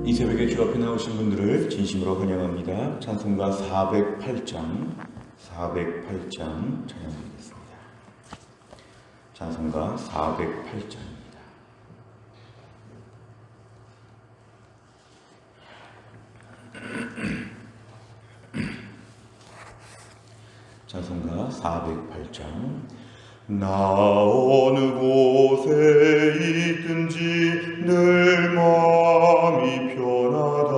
이 새벽에 주 앞에 나오신 분들을 진심으로 환영합니다. 찬송가 408장 찬양드리겠습니다. 찬송가 408장입니다. 찬송가 408장. 나 어느 곳에 있든지 늘 마음이 편하다.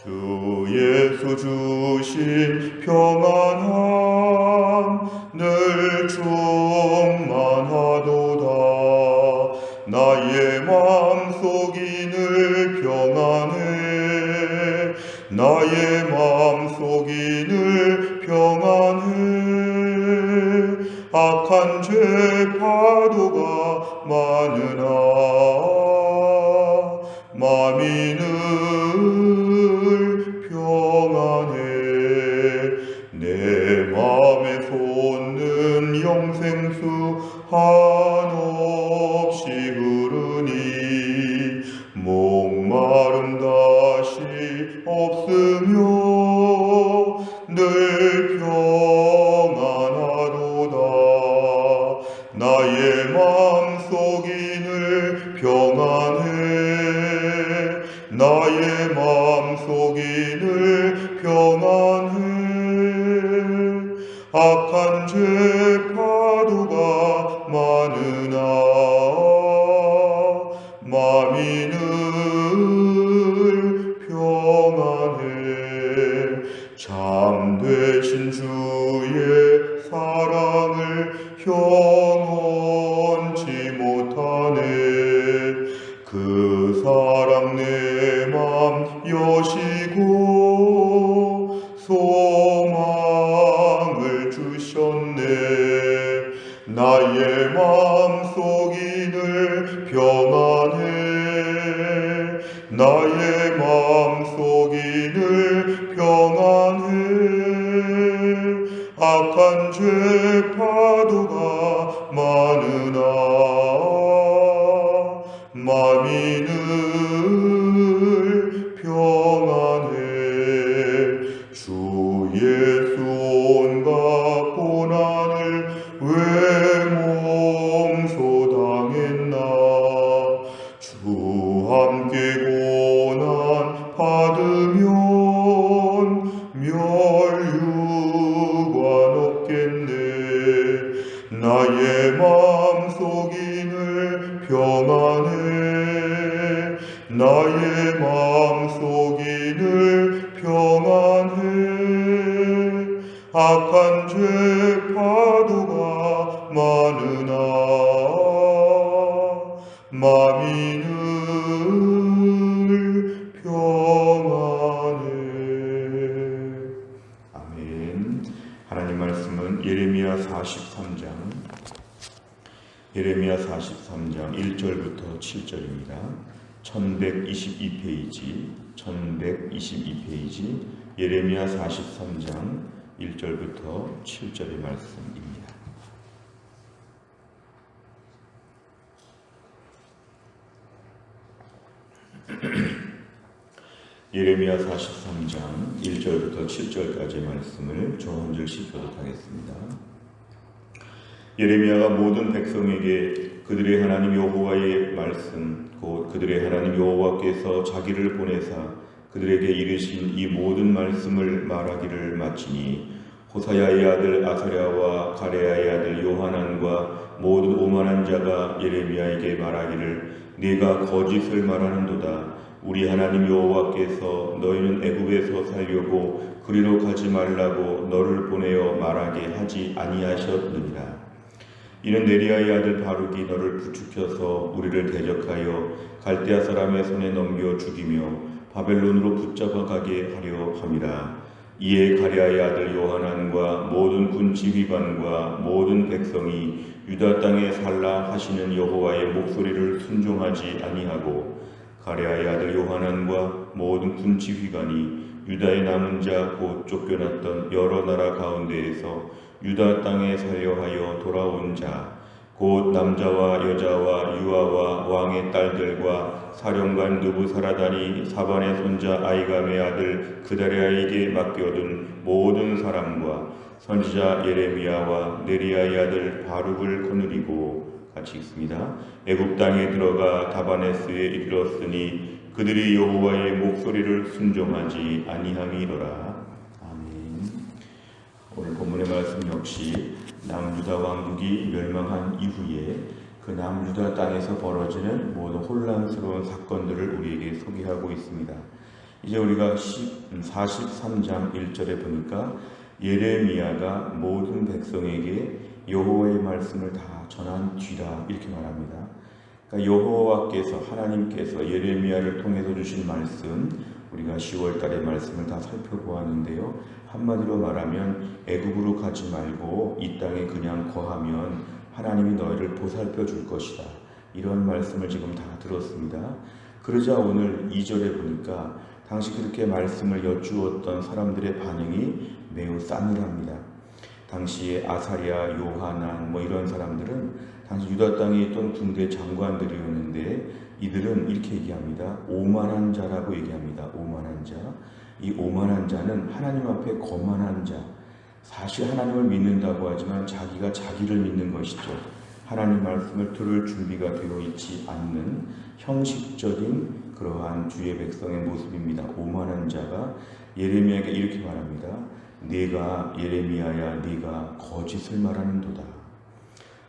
주 예수 주신 평안함 늘 충만하도다. 나의 마음속이 늘 평안해. 나의 마음속이 늘 평안해. 악한 죄 파도가 많으나 마음이 늘 평안해. 내 마음에 솟는 영생수 한없이 흐르니 목마름 다시 없으며 늘 평안하도다. 나의 마음속이 늘 평안해. 나의 마음속이 늘 평안해. 악한 죄 파도가 많으나 마음이 늘 평안해. 참되신 주의 사랑을 형언치 못하네. 그 사랑 내 맘 여시고 소망을 주셨네. 나의 마음속이 늘 평안해. 나의 마음속이 늘 평안해. 악한 죄 파도가 많으나 마음이 늘 평안해. 주 예수 온갖 고난을 왜 몸소 당했나. 주 함께 고난 받으면 멸류관 없겠네. 나의 마음속이 늘 평안해. 나의 마음속이 늘 평안해. 악한 죄 파도가 많으나 마음이 늘 평안해. 아멘. 하나님 말씀은 예레미야 43장 1절부터 7절입니다. 1122페이지 예레미야 43장 1절부터 7절의 말씀입니다. 예레미야 43장 1절부터 7절까지의 말씀을 저 한 절씩 교독하겠습니다. 예레미야가 모든 백성에게 그들의 하나님 여호와의 말씀 곧 그들의 하나님 여호와께서 자기를 보내사 그들에게 이르신 이 모든 말씀을 말하기를 마치니 호사야의 아들 아사랴와 가레야의 아들 요하난과 모든 오만한 자가 예레미야에게 말하기를 네가 거짓을 말하는도다. 우리 하나님 여호와께서 너희는 애굽에서 살려고 그리로 가지 말라고 너를 보내어 말하게 하지 아니하셨느니라. 이는 네리야의 아들 바룩이 너를 부추겨서 우리를 대적하여 갈대아 사람의 손에 넘겨 죽이며 바벨론으로 붙잡아 가게 하려 함이라. 이에 가랴의 아들 요하난과 모든 군 지휘관과 모든 백성이 유다 땅에 살라 하시는 여호와의 목소리를 순종하지 아니하고 가랴의 아들 요하난과 모든 군 지휘관이 유다의 남은 자 곧 쫓겨났던 여러 나라 가운데에서 유다 땅에 살려 하여 돌아온 자 곧 남자와 여자와 유아와 왕의 딸들과 사령관 느부사라단이 사반의 손자 아이감의 아들 그다랴에게 맡겨둔 모든 사람과 선지자 예레미야와 네리야의 아들 바룩을 거느리고, 같이 읽습니다. 애굽 땅에 들어가 다바네스에 이르렀으니 그들이 여호와의 목소리를 순종하지 아니함이로라. 아멘. 오늘 본문의 말씀 역시 남유다 왕국이 멸망한 이후에 그 남유다 땅에서 벌어지는 모든 혼란스러운 사건들을 우리에게 소개하고 있습니다. 이제 우리가 43장 1절에 보니까 예레미야가 모든 백성에게 여호와의 말씀을 다 전한 뒤라 이렇게 말합니다. 그러니까 여호와께서, 하나님께서 예레미야를 통해서 주신 말씀, 우리가 10월 달에 말씀을 다 살펴보았는데요. 한마디로 말하면 애굽으로 가지 말고 이 땅에 그냥 거하면 하나님이 너희를 보살펴 줄 것이다, 이런 말씀을 지금 다 들었습니다. 그러자 오늘 2절에 보니까 당시 그렇게 말씀을 여쭈었던 사람들의 반응이 매우 싸늘합니다. 당시에 아사랴, 요하난 이런 사람들은 당시 유다 땅에 있던 군대 장관들이었는데 이들은 이렇게 얘기합니다. 오만한 자라고 얘기합니다. 오만한 자. 이 오만한 자는 하나님 앞에 거만한 자. 사실 하나님을 믿는다고 하지만 자기가 자기를 믿는 것이죠. 하나님 말씀을 들을 준비가 되어 있지 않는 형식적인 그러한 주의 백성의 모습입니다. 오만한 자가 예레미야에게 이렇게 말합니다. 네가 예레미야야, 네가 거짓을 말하는도다.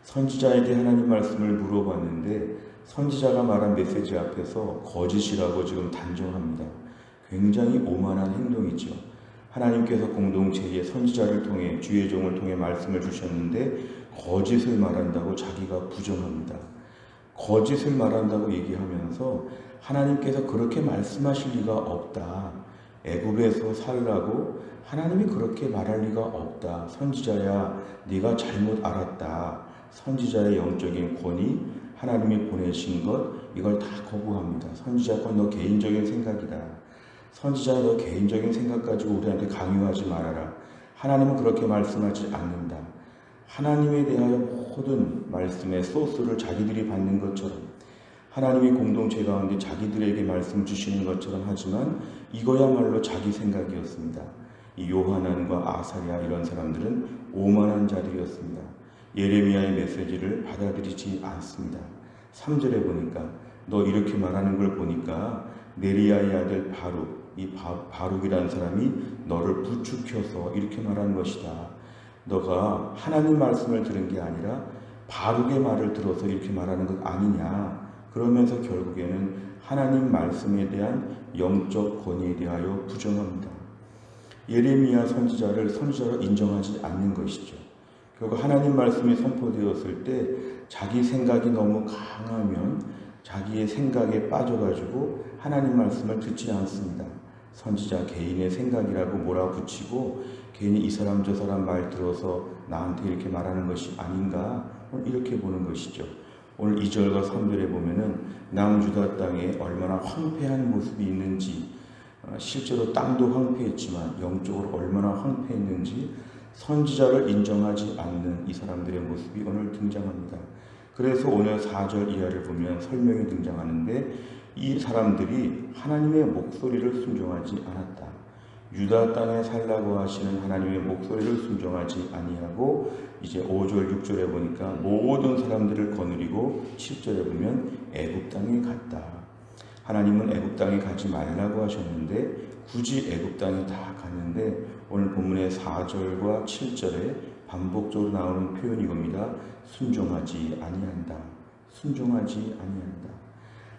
선지자에게 하나님 말씀을 물어봤는데 선지자가 말한 메시지 앞에서 거짓이라고 지금 단정합니다. 굉장히 오만한 행동이죠. 하나님께서 공동체에 선지자를 통해, 주의 종을 통해 말씀을 주셨는데 거짓을 말한다고 자기가 부정합니다. 거짓을 말한다고 얘기하면서 하나님께서 그렇게 말씀하실 리가 없다. 애굽에서 살라고 하나님이 그렇게 말할 리가 없다. 선지자야, 네가 잘못 알았다. 선지자의 영적인 권위, 하나님이 보내신 것, 이걸 다 거부합니다. 선지자 건 너 개인적인 생각이다. 선지자 너 개인적인 생각 가지고 우리한테 강요하지 말아라. 하나님은 그렇게 말씀하지 않는다. 하나님에 대하여 모든 말씀의 소스를 자기들이 받는 것처럼, 하나님이 공동체 가운데 자기들에게 말씀 주시는 것처럼 하지만 이거야말로 자기 생각이었습니다. 이 요하난과 아사랴 이런 사람들은 오만한 자들이었습니다. 예레미야의 메시지를 받아들이지 않습니다. 3절에 보니까 너 이렇게 말하는 걸 보니까 네리야의 아들 바룩, 이 바룩이라는 사람이 너를 부추겨서 이렇게 말하는 것이다. 너가 하나님 말씀을 들은 게 아니라 바룩의 말을 들어서 이렇게 말하는 것 아니냐. 그러면서 결국에는 하나님 말씀에 대한 영적 권위에 대하여 부정합니다. 예레미야 선지자를 선지자로 인정하지 않는 것이죠. 결국 하나님 말씀이 선포되었을 때 자기 생각이 너무 강하면 자기의 생각에 빠져가지고 하나님 말씀을 듣지 않습니다. 선지자 개인의 생각이라고 몰아붙이고 괜히 이 사람 저 사람 말 들어서 나한테 이렇게 말하는 것이 아닌가, 이렇게 보는 것이죠. 오늘 2절과 3절에 보면은 남유다 땅에 얼마나 황폐한 모습이 있는지, 실제로 땅도 황폐했지만 영적으로 얼마나 황폐했는지 선지자를 인정하지 않는 이 사람들의 모습이 오늘 등장합니다. 그래서 오늘 4절 이하를 보면 설명이 등장하는데 이 사람들이 하나님의 목소리를 순종하지 않았다. 유다 땅에 살라고 하시는 하나님의 목소리를 순종하지 아니하고 이제 5절 6절에 보니까 모든 사람들을 거느리고 7절에 보면 애굽 땅에 갔다. 하나님은 애굽 땅에 가지 말라고 하셨는데 굳이 애굽 땅에 다 갔는데 오늘 본문의 4절과 7절에 반복적으로 나오는 표현이 이겁니다. 순종하지 아니한다. 순종하지 아니한다.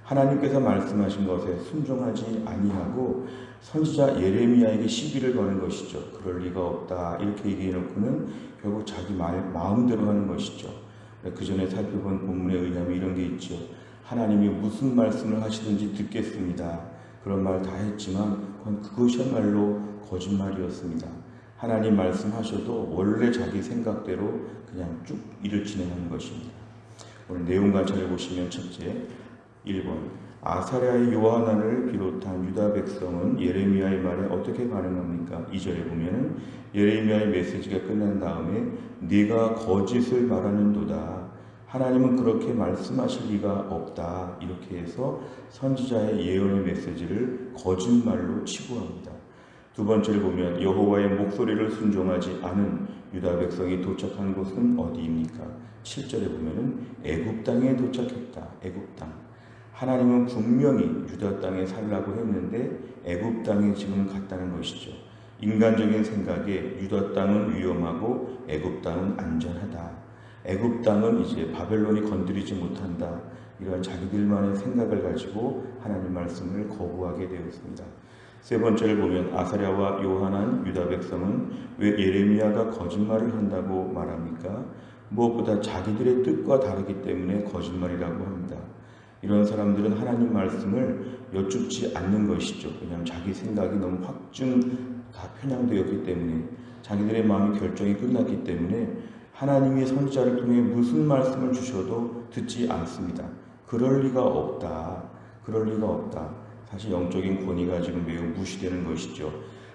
하나님께서 말씀하신 것에 순종하지 아니하고 선지자 예레미야에게 시비를 거는 것이죠. 그럴 리가 없다. 이렇게 얘기해놓고는 결국 자기 마음대로 하는 것이죠. 그 전에 살펴본 본문에 의하면 이런 게 있죠. 하나님이 무슨 말씀을 하시든지 듣겠습니다. 그런 말 다 했지만 그것이야말로 거짓말이었습니다. 하나님 말씀하셔도 원래 자기 생각대로 그냥 쭉 일을 진행하는 것입니다. 오늘 내용 관찰해 보시면 첫째, 1번 아사랴의 요하난을 비롯한 유다 백성은 예레미야의 말에 어떻게 반응합니까? 2절에 보면 예레미야의 메시지가 끝난 다음에 네가 거짓을 말하는도다. 하나님은 그렇게 말씀하실 리가 없다. 이렇게 해서 선지자의 예언의 메시지를 거짓말로 치부합니다. 두 번째를 보면 여호와의 목소리를 순종하지 않은 유다 백성이 도착한 곳은 어디입니까? 7절에 보면은 애굽 땅에 도착했다. 애굽 땅. 하나님은 분명히 유다 땅에 살라고 했는데 애굽 땅에 지금 갔다는 것이죠. 인간적인 생각에 유다 땅은 위험하고 애굽 땅은 안전하다. 애굽 땅은 이제 바벨론이 건드리지 못한다. 이런 자기들만의 생각을 가지고 하나님 말씀을 거부하게 되었습니다. 세 번째를 보면 아사랴와 요한한 유다 백성은 왜 예레미야가 거짓말을 한다고 말합니까? 무엇보다 자기들의 뜻과 다르기 때문에 거짓말이라고 합니다. 이런 사람들은 하나님 말씀을 여쭙지 않는 것이죠. 왜냐하면 자기 생각이 너무 다 편향되었기 때문에, 자기들의 마음의 결정이 끝났기 때문에 하나님이 선지자를 통해 무슨 말씀을 주셔도 듣지 않습니다. 그럴 리가 없다. 그럴 리가 없다. 사실 영적인 권위가 지금 매우 무시되는 것이죠.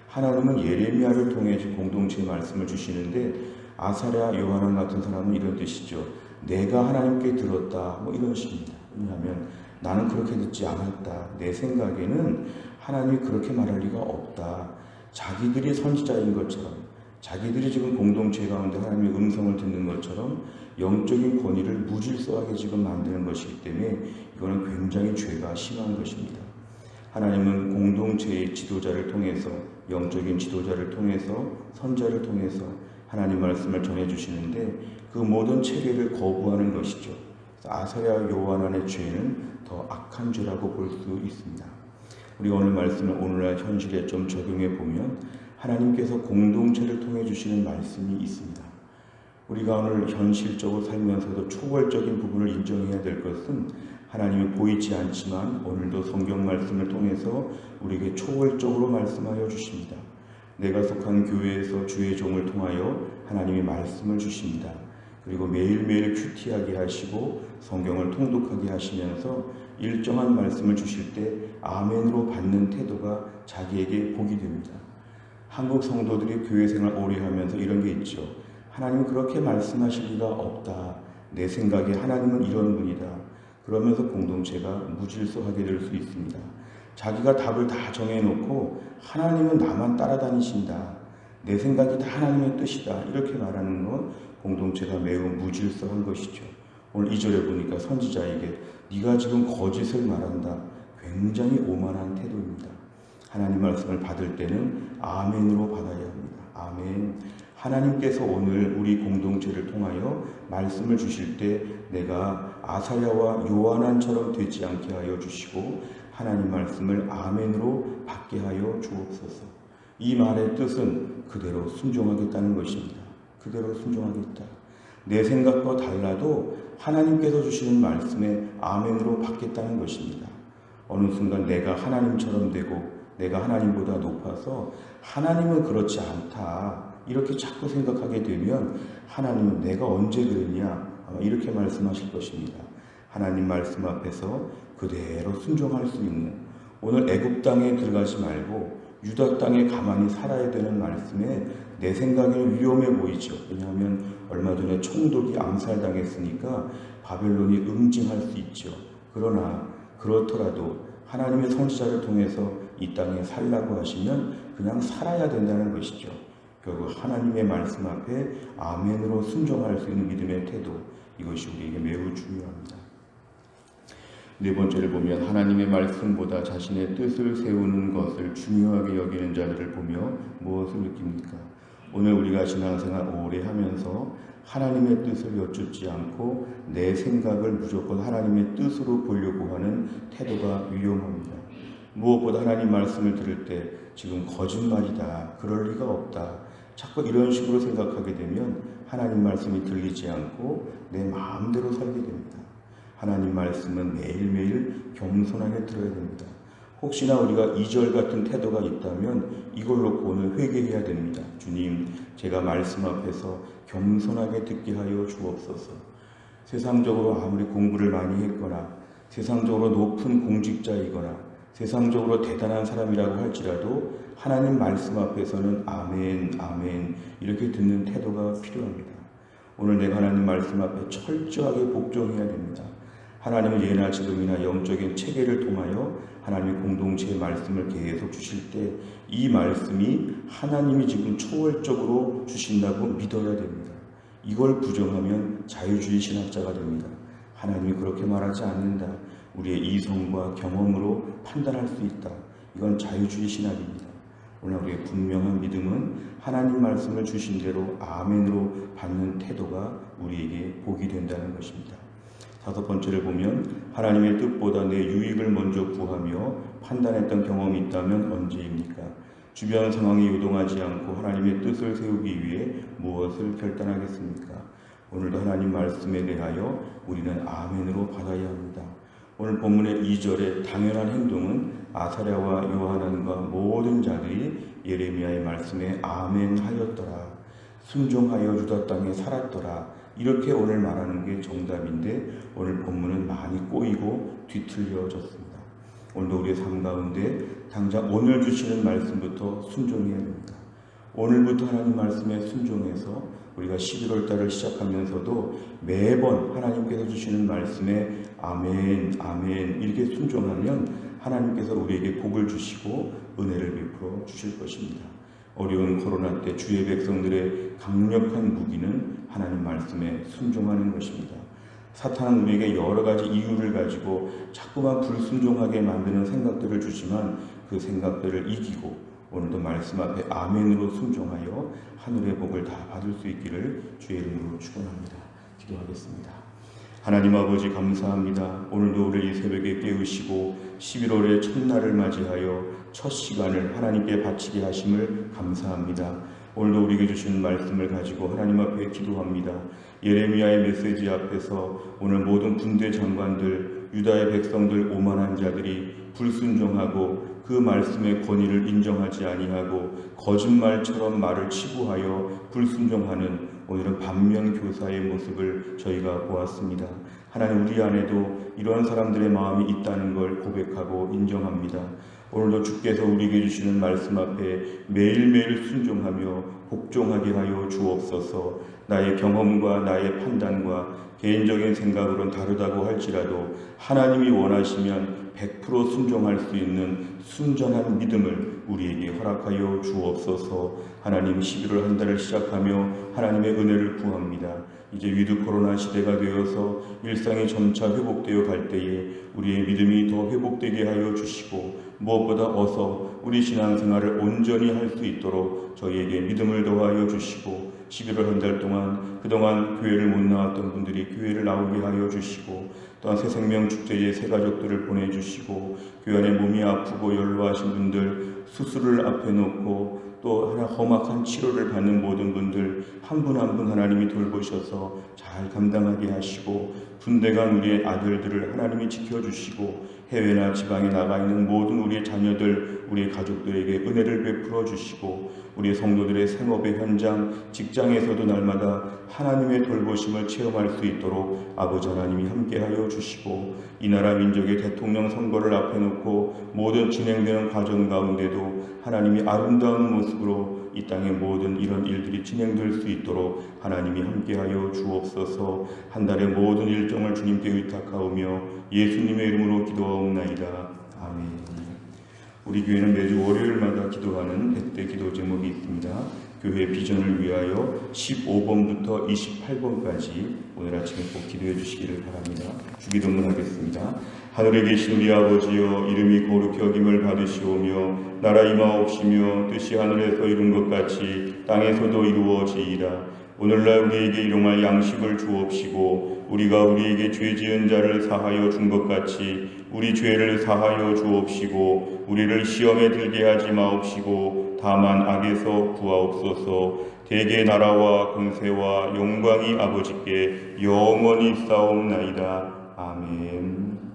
하나님은 예레미야를 통해 공동체의 말씀을 주시는데 아사랴, 요한한 같은 사람은 이런 뜻이죠. 내가 하나님께 들었다. 이런 식입니다. 왜냐하면 나는 그렇게 듣지 않았다. 내 생각에는 하나님이 그렇게 말할 리가 없다. 자기들이 선지자인 것처럼, 자기들이 지금 공동체 가운데 하나님의 음성을 듣는 것처럼 영적인 권위를 무질서하게 지금 만드는 것이기 때문에 이거는 굉장히 죄가 심한 것입니다. 하나님은 공동체의 지도자를 통해서, 영적인 지도자를 통해서, 선자를 통해서 하나님 말씀을 전해주시는데 그 모든 체계를 거부하는 것이죠. 아사랴, 요한안의 죄는 더 악한 죄라고 볼 수 있습니다. 우리가 오늘 말씀을 오늘날 현실에 좀 적용해 보면 하나님께서 공동체를 통해 주시는 말씀이 있습니다. 우리가 오늘 현실적으로 살면서도 초월적인 부분을 인정해야 될 것은 하나님이 보이지 않지만 오늘도 성경 말씀을 통해서 우리에게 초월적으로 말씀하여 주십니다. 내가 속한 교회에서 주의 종을 통하여 하나님이 말씀을 주십니다. 그리고 매일매일 큐티하게 하시고 성경을 통독하게 하시면서 일정한 말씀을 주실 때 아멘으로 받는 태도가 자기에게 복이 됩니다. 한국 성도들이 교회 생활 오래 하면서 이런 게 있죠. 하나님은 그렇게 말씀하실 리가 없다. 내 생각에 하나님은 이런 분이다. 그러면서 공동체가 무질서하게 될 수 있습니다. 자기가 답을 다 정해놓고 하나님은 나만 따라다니신다. 내 생각이 다 하나님의 뜻이다. 이렇게 말하는 건 공동체가 매우 무질서한 것이죠. 오늘 2절에 보니까 선지자에게 네가 지금 거짓을 말한다. 굉장히 오만한 태도입니다. 하나님 말씀을 받을 때는 아멘으로 받아야 합니다. 아멘. 하나님께서 오늘 우리 공동체를 통하여 말씀을 주실 때 내가 아사랴와 요한안처럼 되지 않게 하여 주시고 하나님 말씀을 아멘으로 받게 하여 주옵소서. 이 말의 뜻은 그대로 순종하겠다는 것입니다. 그대로 순종하겠다. 내 생각과 달라도 하나님께서 주시는 말씀에 아멘으로 받겠다는 것입니다. 어느 순간 내가 하나님처럼 되고 내가 하나님보다 높아서 하나님은 그렇지 않다. 이렇게 자꾸 생각하게 되면 하나님은 내가 언제 그랬냐? 아마 이렇게 말씀하실 것입니다. 하나님 말씀 앞에서 그대로 순종할 수 있는, 오늘 애굽 땅에 들어가지 말고 유다 땅에 가만히 살아야 되는 말씀에 내 생각에는 위험해 보이죠. 왜냐하면 얼마 전에 총독이 암살당했으니까 바벨론이 응징할 수 있죠. 그러나 그렇더라도 하나님의 선지자를 통해서 이 땅에 살라고 하시면 그냥 살아야 된다는 것이죠. 결국 하나님의 말씀 앞에 아멘으로 순종할 수 있는 믿음의 태도, 이것이 우리에게 매우 중요합니다. 네 번째를 보면 하나님의 말씀보다 자신의 뜻을 세우는 것을 중요하게 여기는 자들을 보며 무엇을 느낍니까? 오늘 우리가 신앙생활 오래 하면서 하나님의 뜻을 여쭙지 않고 내 생각을 무조건 하나님의 뜻으로 보려고 하는 태도가 위험합니다. 무엇보다 하나님 말씀을 들을 때 지금 거짓말이다, 그럴 리가 없다, 자꾸 이런 식으로 생각하게 되면 하나님 말씀이 들리지 않고 내 마음대로 살게 됩니다. 하나님 말씀은 매일매일 겸손하게 들어야 됩니다. 혹시나 우리가 2절 같은 태도가 있다면 이걸 놓고 오늘 회개해야 됩니다. 주님, 제가 말씀 앞에서 겸손하게 듣게 하여 주옵소서. 세상적으로 아무리 공부를 많이 했거나 세상적으로 높은 공직자이거나 세상적으로 대단한 사람이라고 할지라도 하나님 말씀 앞에서는 아멘, 아멘 이렇게 듣는 태도가 필요합니다. 오늘 내가 하나님 말씀 앞에 철저하게 복종해야 됩니다. 하나님은 예나 지금이나 영적인 체계를 통하여 하나님의 공동체의 말씀을 계속 주실 때 이 말씀이 하나님이 지금 초월적으로 주신다고 믿어야 됩니다. 이걸 부정하면 자유주의 신학자가 됩니다. 하나님이 그렇게 말하지 않는다. 우리의 이성과 경험으로 판단할 수 있다. 이건 자유주의 신학입니다. 오늘 우리의 분명한 믿음은 하나님 말씀을 주신 대로 아멘으로 받는 태도가 우리에게 복이 된다는 것입니다. 5번째를 보면 하나님의 뜻보다 내 유익을 먼저 구하며 판단했던 경험이 있다면 언제입니까? 주변 상황에 요동하지 않고 하나님의 뜻을 세우기 위해 무엇을 결단하겠습니까? 오늘도 하나님 말씀에 대하여 우리는 아멘으로 받아야 합니다. 오늘 본문의 2절의 당연한 행동은 아사랴와 요하난과 모든 자들이 예레미야의 말씀에 아멘하였더라. 순종하여 유다 땅에 살았더라. 이렇게 오늘 말하는 게 정답인데 오늘 본문은 많이 꼬이고 뒤틀려졌습니다. 오늘도 우리의 삶 가운데 당장 오늘 주시는 말씀부터 순종해야 됩니다. 오늘부터 하나님 말씀에 순종해서 우리가 11월 달을 시작하면서도 매번 하나님께서 주시는 말씀에 아멘, 아멘 이렇게 순종하면 하나님께서 우리에게 복을 주시고 은혜를 베풀어 주실 것입니다. 어려운 코로나 때 주의 백성들의 강력한 무기는 하나님 말씀에 순종하는 것입니다. 사탄은 우리에게 여러 가지 이유를 가지고 자꾸만 불순종하게 만드는 생각들을 주지만 그 생각들을 이기고 오늘도 말씀 앞에 아멘으로 순종하여 하늘의 복을 다 받을 수 있기를 주의 이름으로 축원합니다. 기도하겠습니다. 하나님 아버지 감사합니다. 오늘도 우리를 이 새벽에 깨우시고 11월의 첫날을 맞이하여 첫 시간을 하나님께 바치게 하심을 감사합니다. 오늘도 우리에게 주신 말씀을 가지고 하나님 앞에 기도합니다. 예레미야의 메시지 앞에서 오늘 모든 군대 장관들, 유다의 백성들 오만한 자들이 불순종하고 그 말씀의 권위를 인정하지 아니하고 거짓말처럼 말을 치부하여 불순종하는 오늘은 반면교사의 모습을 저희가 보았습니다. 하나님 우리 안에도 이러한 사람들의 마음이 있다는 걸 고백하고 인정합니다. 오늘도 주께서 우리에게 주시는 말씀 앞에 매일매일 순종하며 복종하게 하여 주옵소서. 나의 경험과 나의 판단과 개인적인 생각으로는 다르다고 할지라도 하나님이 원하시면 100% 순종할 수 있는 순전한 믿음을 우리에게 허락하여 주옵소서. 하나님 11월 한 달을 시작하며 하나님의 은혜를 구합니다. 이제 위드 코로나 시대가 되어서 일상이 점차 회복되어 갈 때에 우리의 믿음이 더 회복되게 하여 주시고 무엇보다 어서 우리 신앙생활을 온전히 할 수 있도록 저희에게 믿음을 더하여 주시고 11월 한 달 동안 그동안 교회를 못 나왔던 분들이 교회를 나오게 하여 주시고 또한 새생명 축제에 새 가족들을 보내주시고 교회 안에 몸이 아프고 연로하신 분들 수술을 앞에 놓고 또 험악한 치료를 받는 모든 분들 한 분 한 분 하나님이 돌보셔서 잘 감당하게 하시고 군대 간 우리의 아들들을 하나님이 지켜주시고 해외나 지방에 나가 있는 모든 우리의 자녀들, 우리의 가족들에게 은혜를 베풀어 주시고 우리의 성도들의 생업의 현장, 직장에서도 날마다 하나님의 돌보심을 체험할 수 있도록 아버지 하나님이 함께하여 주시고 이 나라 민족의 대통령 선거를 앞에 놓고 모든 진행되는 과정 가운데도 하나님이 아름다운 모습으로 이 땅의 모든 이런 일들이 진행될 수 있도록 하나님이 함께하여 주옵소서. 한 달의 모든 일정을 주님께 의탁하오며 예수님의 이름으로 기도하옵나이다. 아멘. 우리 교회는 매주 월요일마다 기도하는 100대 기도 제목이 있습니다. 교회 비전을 위하여 15번부터 28번까지 오늘 아침에 꼭 기도해 주시기를 바랍니다. 주기도문 하겠습니다. 하늘에 계신 우리 아버지여, 이름이 거룩히 여김을 받으시오며 나라 임하옵시며 뜻이 하늘에서 이룬 것 같이 땅에서도 이루어지이다. 오늘날 우리에게 일용할 양식을 주옵시고 우리가 우리에게 죄 지은 자를 사하여 준 것 같이 우리 죄를 사하여 주옵시고 우리를 시험에 들게 하지 마옵시고 다만 악에서 구하옵소서. 대개 나라와 권세와 영광이 아버지께 영원히 있사옵나이다. 아멘.